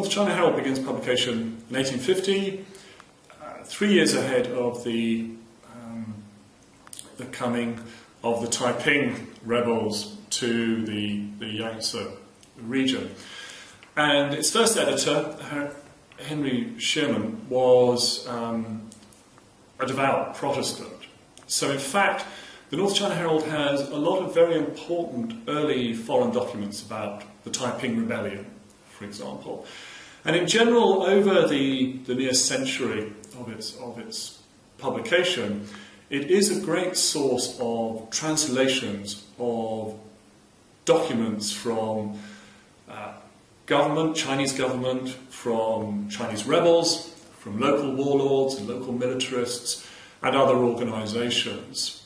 North China Herald begins publication in 1850, 3 years ahead of the coming of the Taiping rebels to the Yangtze region. And its first editor, Henry Sherman, was a devout Protestant. So in fact, the North China Herald has a lot of very important early foreign documents about the Taiping Rebellion, for example. And in general, over the near century of its publication, it is a great source of translations of documents from government, Chinese government, from Chinese rebels, from local warlords and local militarists, and other organisations.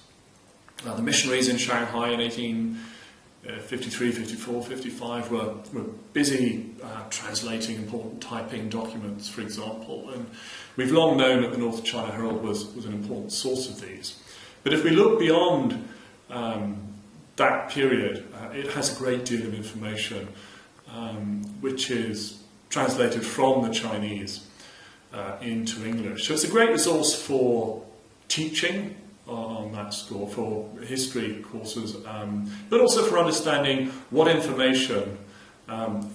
The missionaries in Shanghai in 1853, 54, 55 were busy translating important Taiping documents, for example, and we've long known that the North China Herald was an important source of these. But if we look beyond that period, it has a great deal of information which is translated from the Chinese into English. So it's a great resource for teaching on that score, for history courses, but also for understanding what information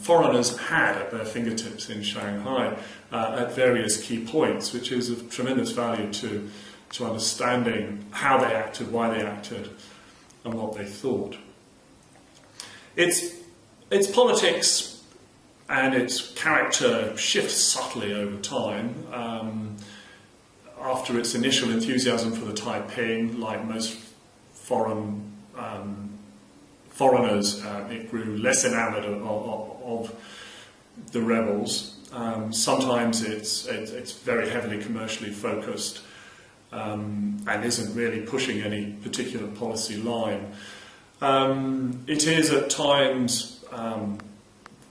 foreigners had at their fingertips in Shanghai at various key points, which is of tremendous value to understanding how they acted, why they acted, and what they thought. Its politics and its character shifts subtly over time. After its initial enthusiasm for the Taiping, like most foreigners, it grew less enamoured of the rebels. Sometimes it's very heavily commercially focused and isn't really pushing any particular policy line. It is at times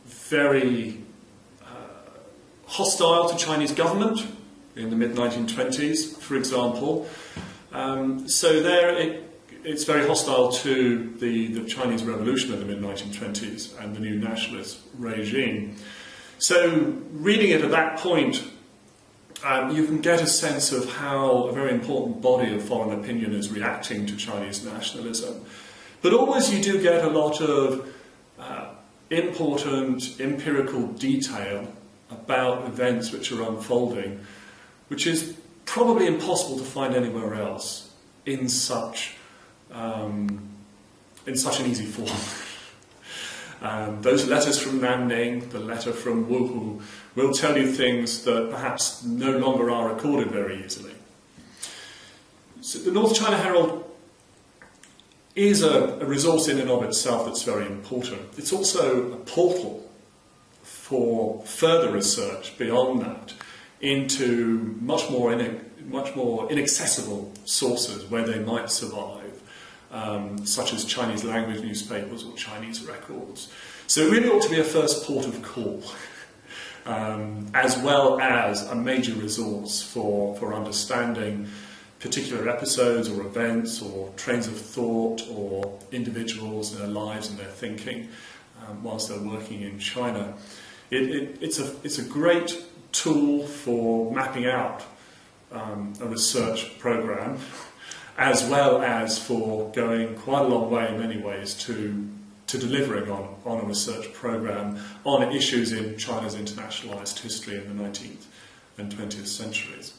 very hostile to Chinese government in the mid-1920s, for example. So there it's very hostile to the Chinese Revolution of the mid-1920s and the new nationalist regime. So reading it at that point, you can get a sense of how a very important body of foreign opinion is reacting to Chinese nationalism. But always you do get a lot of important empirical detail about events which are unfolding, which is probably impossible to find anywhere else in such an easy form. Those letters from Nanning, the letter from Wuhu, will tell you things that perhaps no longer are recorded very easily. So the North China Herald is a resource in and of itself that's very important. It's also a portal for further research beyond that into much more inaccessible sources where they might survive, such as Chinese language newspapers or Chinese records. So it really ought to be a first port of call, as well as a major resource for understanding particular episodes or events or trains of thought or individuals and their lives and their thinking whilst they're working in China. It's a great tool for mapping out a research program, as well as for going quite a long way in many ways to delivering on a research program on issues in China's internationalized history in the 19th and 20th centuries.